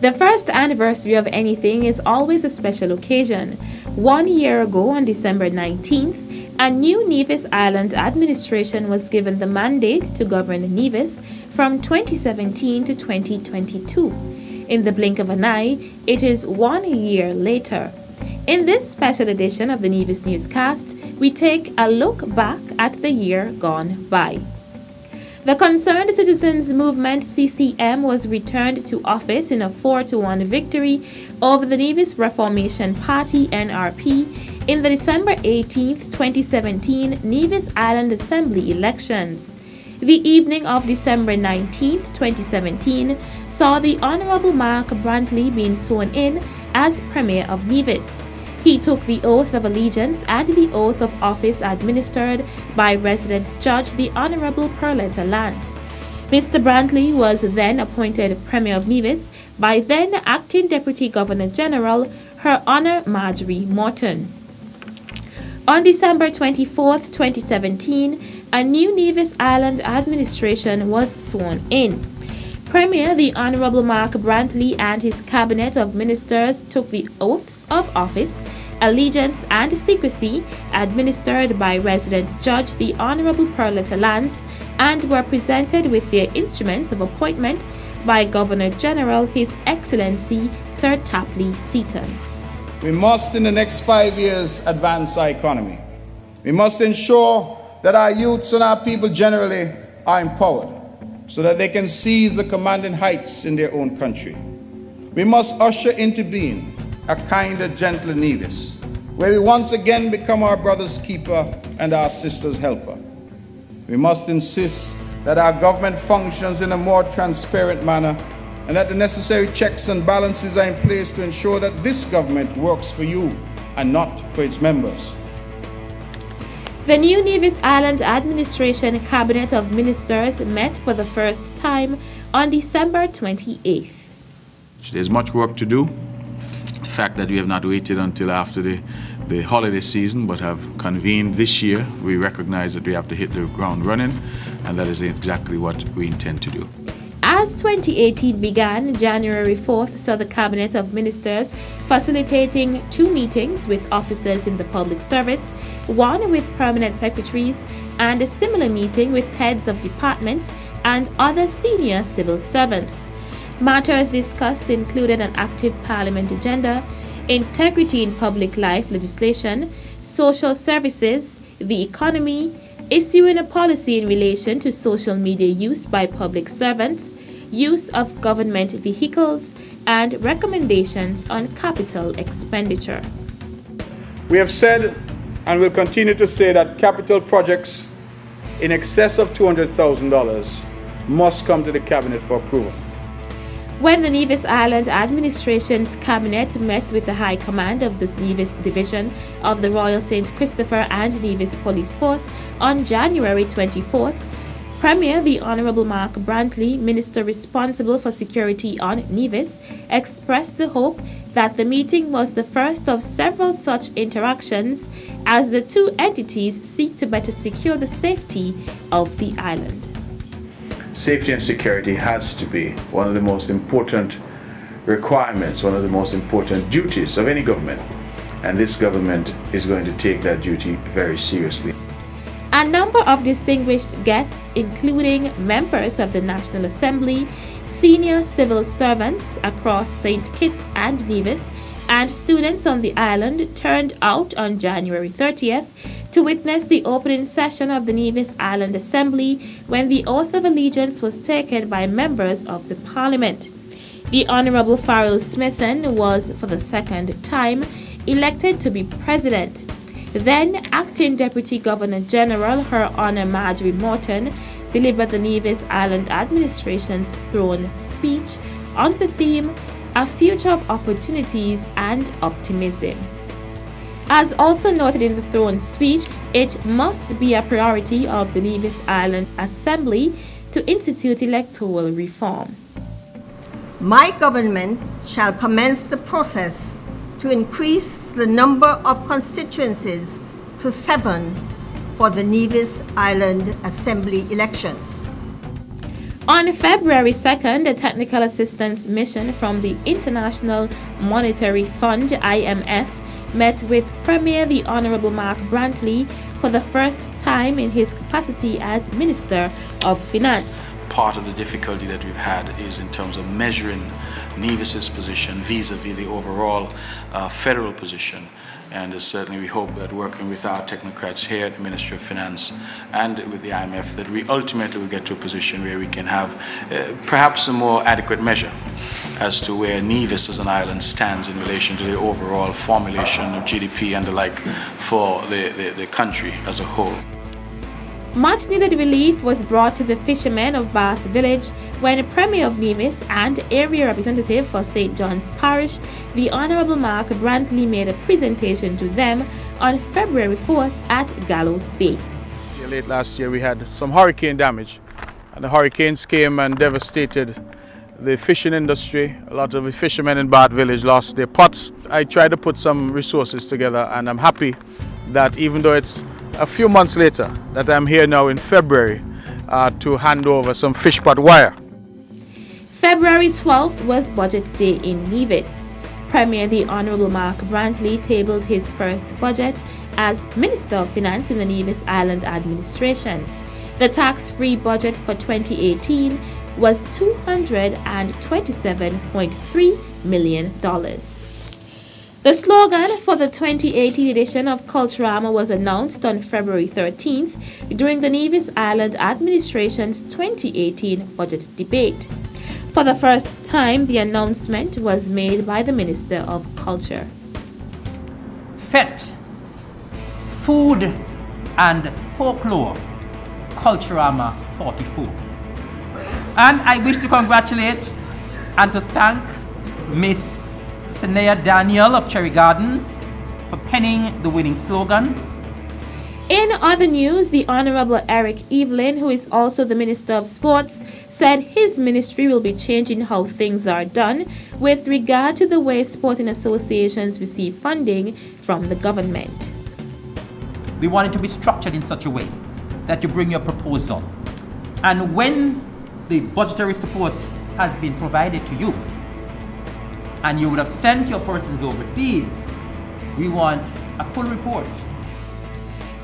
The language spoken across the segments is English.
The first anniversary of anything is always a special occasion. 1 year ago, on December 19th, a new Nevis Island administration was given the mandate to govern Nevis from 2017 to 2022. In the blink of an eye, it is 1 year later. In this special edition of the Nevis Newscast, we take a look back at the year gone by. The Concerned Citizens Movement CCM was returned to office in a 4-1 victory over the Nevis Reformation Party NRP in the December 18, 2017 Nevis Island Assembly elections. The evening of December 19, 2017 saw the Honorable Mark Brantley being sworn in as Premier of Nevis. He took the oath of allegiance and the oath of office administered by resident judge the Honorable Perletta Lance. Mr. Brantley was then appointed Premier of Nevis by then Acting Deputy Governor General Her Honor Marjorie Morton. On December 24, 2017, a new Nevis Island administration was sworn in. Premier the Honorable Mark Brantley and his cabinet of ministers took the oaths of office, allegiance and secrecy administered by resident judge the Honorable Perletta Lance and were presented with their instruments of appointment by Governor General His Excellency Sir Tapley Seaton. We must in the next 5 years advance our economy. We must ensure that our youths and our people generally are empowered, so that they can seize the commanding heights in their own country. We must usher into being a kinder, gentler Nevis, where we once again become our brother's keeper and our sister's helper. We must insist that our government functions in a more transparent manner and that the necessary checks and balances are in place to ensure that this government works for you and not for its members. The new Nevis Island Administration Cabinet of Ministers met for the first time on December 28th. There's much work to do. The fact that we have not waited until after the holiday season but have convened this year, we recognize that we have to hit the ground running, and that is exactly what we intend to do. As 2018 began, January 4th saw the Cabinet of Ministers facilitating 2 meetings with officers in the public service, one with permanent secretaries, and a similar meeting with heads of departments and other senior civil servants. Matters discussed included an active parliament agenda, integrity in public life legislation, social services, the economy, issuing a policy in relation to social media use by public servants, use of government vehicles, and recommendations on capital expenditure. We have said and will continue to say that capital projects in excess of $200,000 must come to the Cabinet for approval. When the Nevis Island Administration's Cabinet met with the High Command of the Nevis Division of the Royal St. Christopher and Nevis Police Force on January 24th, Premier the Honorable Mark Brantley, Minister responsible for security on Nevis, expressed the hope that the meeting was the first of several such interactions as the two entities seek to better secure the safety of the island. Safety and security has to be one of the most important requirements, one of the most important duties of any government, and this government is going to take that duty very seriously. A number of distinguished guests, including members of the National Assembly, senior civil servants across St. Kitts and Nevis, and students on the island turned out on January 30th to witness the opening session of the Nevis Island Assembly when the oath of allegiance was taken by members of the Parliament. The Honorable Farrell Smithen was, for the second time, elected to be President. Then, Acting Deputy Governor General Her Honor Marjorie Morton delivered the Nevis Island Administration's throne speech on the theme, A Future of Opportunities and Optimism. As also noted in the throne speech, it must be a priority of the Nevis Island Assembly to institute electoral reform. My government shall commence the process to increase the number of constituencies to 7 for the Nevis Island Assembly elections. On February 2nd, a technical assistance mission from the International Monetary Fund, IMF, met with Premier the Honorable Mark Brantley for the first time in his capacity as Minister of Finance. Part of the difficulty that we've had is in terms of measuring Nevis's position vis-a-vis the overall federal position. And certainly we hope that working with our technocrats here at the Ministry of Finance and with the IMF, that we ultimately will get to a position where we can have perhaps a more adequate measure as to where Nevis as an island stands in relation to the overall formulation of GDP and the like for the country as a whole. Much needed relief was brought to the fishermen of Bath Village when Premier of Nevis and Area Representative for St. John's Parish, the Honourable Mark Brantley, made a presentation to them on February 4th at Gallows Bay. Late last year we had some hurricane damage, and the hurricanes came and devastated the fishing industry. A lot of the fishermen in Bath Village lost their pots. I tried to put some resources together, and I'm happy that even though it's a few months later, that I'm here now in February to hand over some fish pot wire. February 12th was Budget Day in Nevis. Premier the Honourable Mark Brantley tabled his first budget as Minister of Finance in the Nevis Island Administration. The tax-free budget for 2018 was $227.3 million. The slogan for the 2018 edition of Culturama was announced on February 13th during the Nevis Island Administration's 2018 budget debate. For the first time, the announcement was made by the Minister of Culture. FET, Food and Folklore, Culturama 44. And I wish to congratulate and to thank Miss Sanaya Daniel of Cherry Gardens for penning the winning slogan. In other news, the Honourable Eric Evelyn, who is also the Minister of Sports, said his ministry will be changing how things are done with regard to the way sporting associations receive funding from the government. We want it to be structured in such a way that you bring your proposal, and when the budgetary support has been provided to you and you would have sent your persons overseas, we want a full report.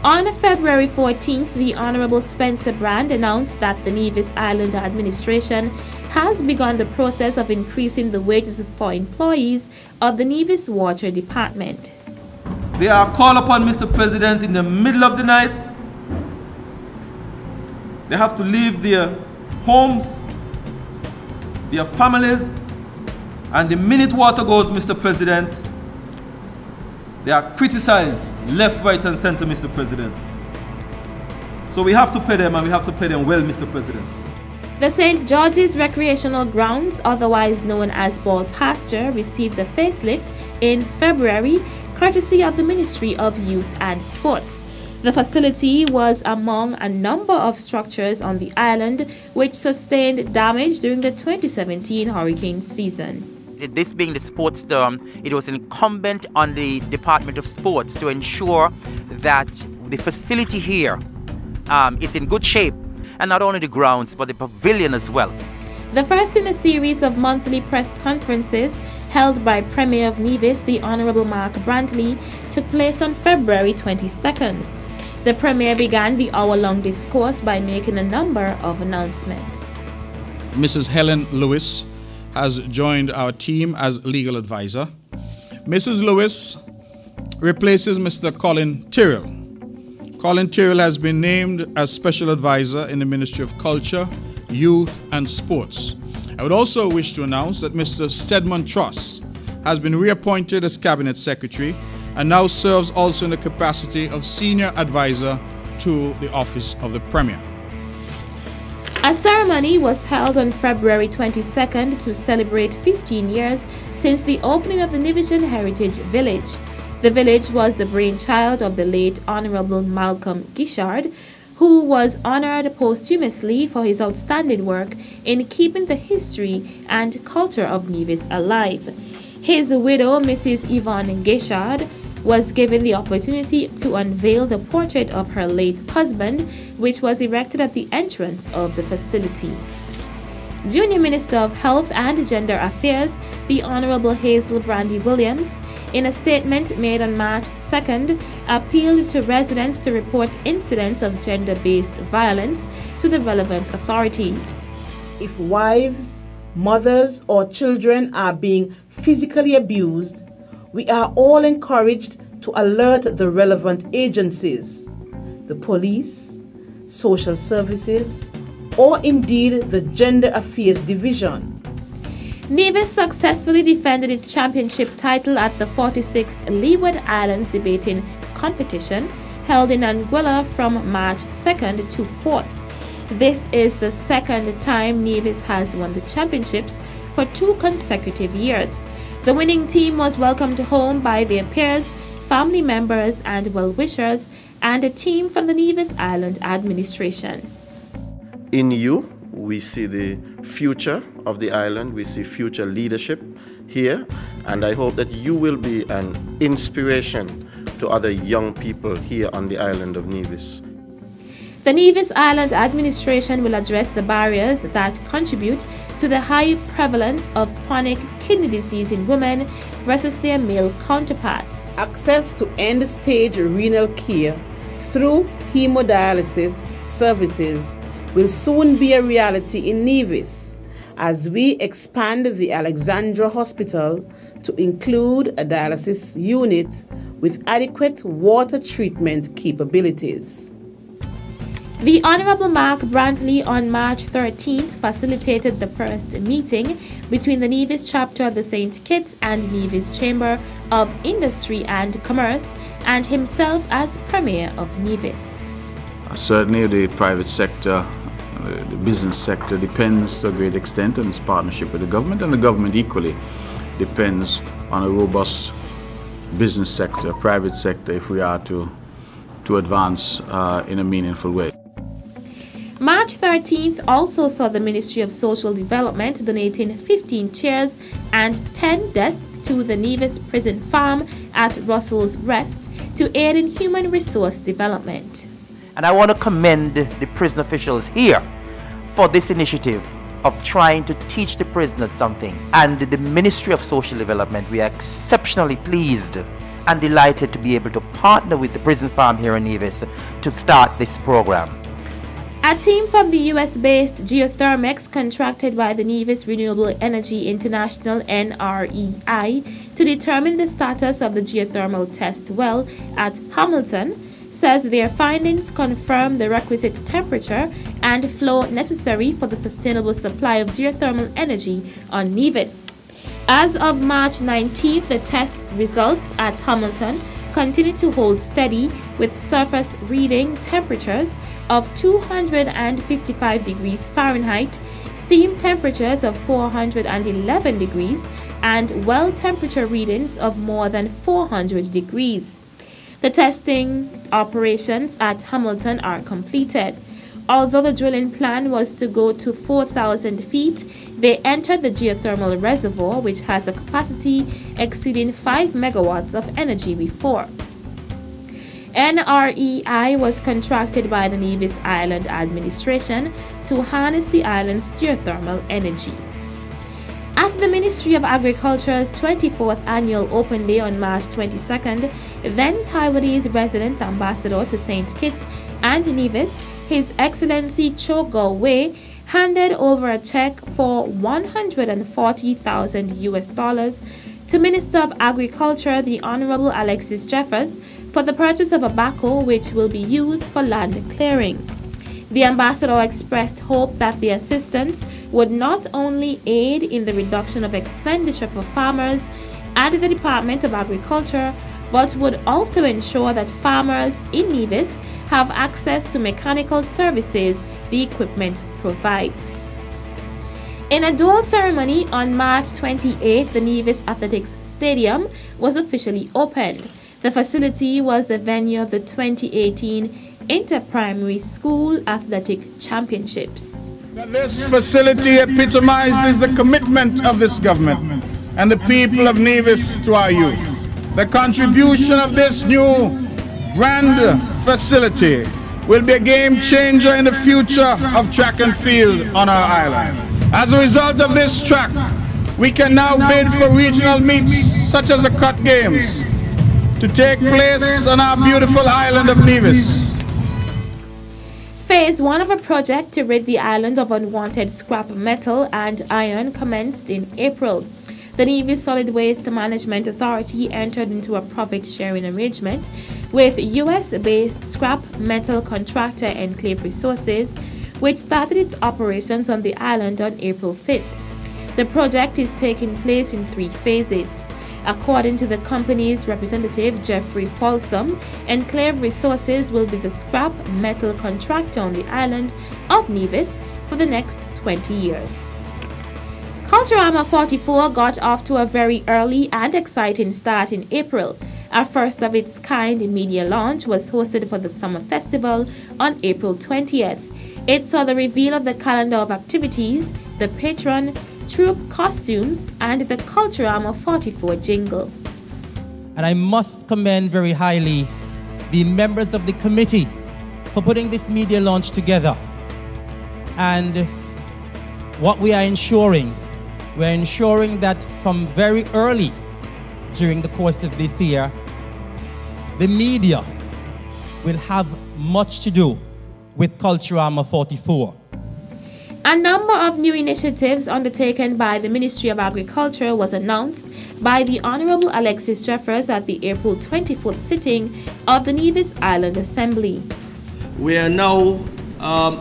On February 14th, the Honourable Spencer Brand announced that the Nevis Island Administration has begun the process of increasing the wages for employees of the Nevis Water Department. They are called upon, Mr. President, in the middle of the night. They have to leave their homes, their families, and the minute water goes, Mr. President, they are criticized left, right, and center, Mr. President. So we have to pay them, and we have to pay them well, Mr. President. The St. George's Recreational Grounds, otherwise known as Ball Pasture, received a facelift in February, courtesy of the Ministry of Youth and Sports. The facility was among a number of structures on the island which sustained damage during the 2017 hurricane season. This being the sports term, it was incumbent on the Department of Sports to ensure that the facility here is in good shape, and not only the grounds but the pavilion as well. The first in a series of monthly press conferences held by Premier of Nevis, the Honourable Mark Brantley, took place on February 22nd. The Premier began the hour-long discourse by making a number of announcements. Mrs. Helen Lewis has joined our team as legal advisor. Mrs. Lewis replaces Mr. Colin Tyrrell. Colin Tyrrell has been named as special advisor in the Ministry of Culture, Youth and Sports. I would also wish to announce that Mr. Stedman Truss has been reappointed as Cabinet Secretary and now serves also in the capacity of Senior Advisor to the Office of the Premier. A ceremony was held on February 22nd to celebrate 15 years since the opening of the Nevisian Heritage Village. The village was the brainchild of the late Honourable Malcolm Gishard, who was honoured posthumously for his outstanding work in keeping the history and culture of Nevis alive. His widow, Mrs. Yvonne Gishard, was given the opportunity to unveil the portrait of her late husband, which was erected at the entrance of the facility. Junior Minister of Health and Gender Affairs, the Honorable Hazel Brandy Williams, in a statement made on March 2nd, appealed to residents to report incidents of gender-based violence to the relevant authorities. If wives, mothers, or children are being physically abused, we are all encouraged to alert the relevant agencies, the police, social services, or indeed the Gender Affairs Division. Nevis successfully defended its championship title at the 46th Leeward Islands debating competition held in Anguilla from March 2nd to 4th. This is the second time Nevis has won the championships for 2 consecutive years. The winning team was welcomed home by their peers, family members and well-wishers, and a team from the Nevis Island administration. In you, we see the future of the island, we see future leadership here, and I hope that you will be an inspiration to other young people here on the island of Nevis. The Nevis Island administration will address the barriers that contribute to the high prevalence of chronic kidney disease in women versus their male counterparts. Access to end-stage renal care through hemodialysis services will soon be a reality in Nevis as we expand the Alexandra Hospital to include a dialysis unit with adequate water treatment capabilities. The Honorable Mark Brantley on March 13th facilitated the first meeting between the Nevis chapter of the St. Kitts and Nevis Chamber of Industry and Commerce and himself as Premier of Nevis. Certainly the private sector, the business sector depends to a great extent on its partnership with the government, and the government equally depends on a robust business sector, private sector, if we are to advance in a meaningful way. March 13th also saw the Ministry of Social Development donating 15 chairs and 10 desks to the Nevis Prison Farm at Russell's Rest to aid in human resource development. And I want to commend the prison officials here for this initiative of trying to teach the prisoners something. And the Ministry of Social Development, we are exceptionally pleased and delighted to be able to partner with the prison farm here in Nevis to start this program. A team from the US-based Geothermex contracted by the Nevis Renewable Energy International NREI to determine the status of the geothermal test well at Hamilton says their findings confirm the requisite temperature and flow necessary for the sustainable supply of geothermal energy on Nevis. As of March 19th, the test results at Hamilton continue to hold steady with surface reading temperatures of 255 degrees Fahrenheit, steam temperatures of 411 degrees, and well temperature readings of more than 400 degrees. The testing operations at Hamilton are completed. Although the drilling plan was to go to 4,000 feet, they entered the geothermal reservoir, which has a capacity exceeding 5 megawatts of energy before. NREI was contracted by the Nevis Island administration to harness the island's geothermal energy. At the Ministry of Agriculture's 24th annual Open Day on March 22nd, then Taiwanese resident ambassador to St. Kitts and Nevis, His Excellency Cho Go-wei, handed over a check for $140,000 US to Minister of Agriculture, the Honorable Alexis Jeffers, for the purchase of a backhoe which will be used for land clearing. The ambassador expressed hope that the assistance would not only aid in the reduction of expenditure for farmers and the Department of Agriculture, but would also ensure that farmers in Nevis have access to mechanical services the equipment provides. In a dual ceremony on March 28th, the Nevis Athletics Stadium was officially opened. The facility was the venue of the 2018 Inter-Primary School Athletic Championships. This facility epitomizes the commitment of this government and the people of Nevis to our youth. The contribution of this new grand facility will be a game changer in the future of track and field on our island. As a result of this track, we can now bid for regional meets such as the Cut Games to take place on our beautiful island of Nevis. Phase 1 of a project to rid the island of unwanted scrap metal and iron commenced in April. The Nevis Solid Waste Management Authority entered into a profit-sharing arrangement with US-based scrap metal contractor Enclave Resources, which started its operations on the island on April 5th. The project is taking place in 3 phases. According to the company's representative, Jeffrey Folsom, Enclave Resources will be the scrap metal contractor on the island of Nevis for the next 20 years. Culturama 44 got off to a very early and exciting start in April. A first-of-its-kind media launch was hosted for the Summer Festival on April 20th. It saw the reveal of the calendar of activities, the patron, troop costumes, and the Culturama 44 jingle. And I must commend very highly the members of the committee for putting this media launch together. And what we are ensuring, we're ensuring that from very early during the course of this year, the media will have much to do with Culturama 44. A number of new initiatives undertaken by the Ministry of Agriculture was announced by the Honorable Alexis Jeffers at the April 24th sitting of the Nevis Island Assembly. We are now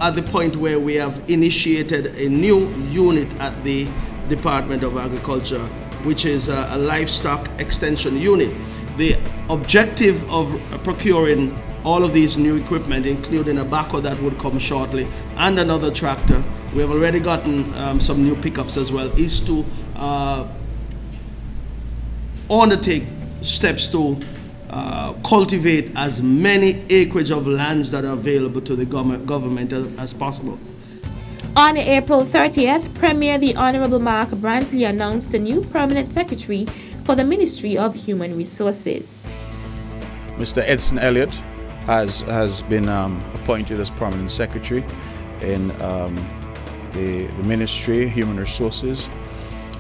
at the point where we have initiated a new unit at the Department of Agriculture, which is a livestock extension unit. The objective of procuring all of these new equipment, including a backhoe that would come shortly and another tractor, we have already gotten some new pickups as well, is to undertake steps to cultivate as many acreage of lands that are available to the government as possible. On April 30th, Premier the Honorable Mark Brantley announced a new permanent secretary for the Ministry of Human Resources. Mr. Edson Elliott has been appointed as permanent secretary in the Ministry, Human Resources,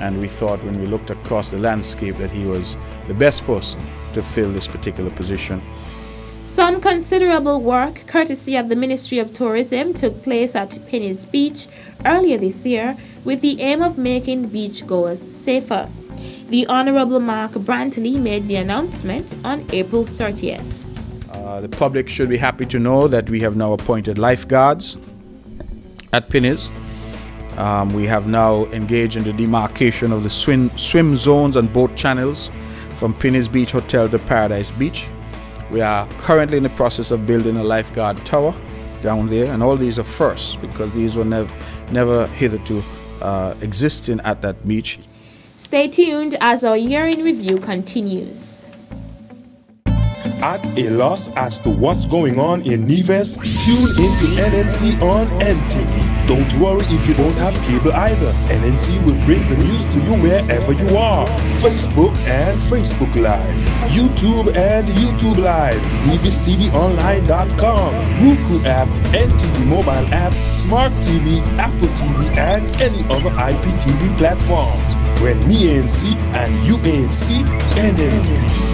and we thought when we looked across the landscape that he was the best person to fill this particular position. Some considerable work, courtesy of the Ministry of Tourism, took place at Penny's Beach earlier this year with the aim of making beachgoers safer. The Honorable Mark Brantley made the announcement on April 30th. The public should be happy to know that we have now appointed lifeguards at Penny's. We have now engaged in the demarcation of the swim zones and boat channels from Penny's Beach Hotel to Paradise Beach. We are currently in the process of building a lifeguard tower down there, and all these are firsts because these were never hitherto existing at that beach. Stay tuned as our year in review continues. At a loss as to what's going on in Nevis? Tune into NNC on NTV. Don't worry if you don't have cable either. NNC will bring the news to you wherever you are. Facebook and Facebook Live. YouTube and YouTube Live. NevisTVOnline.com. Roku app, NTV mobile app, Smart TV, Apple TV, and any other IPTV platforms. When me ANC and you ANC, NNC.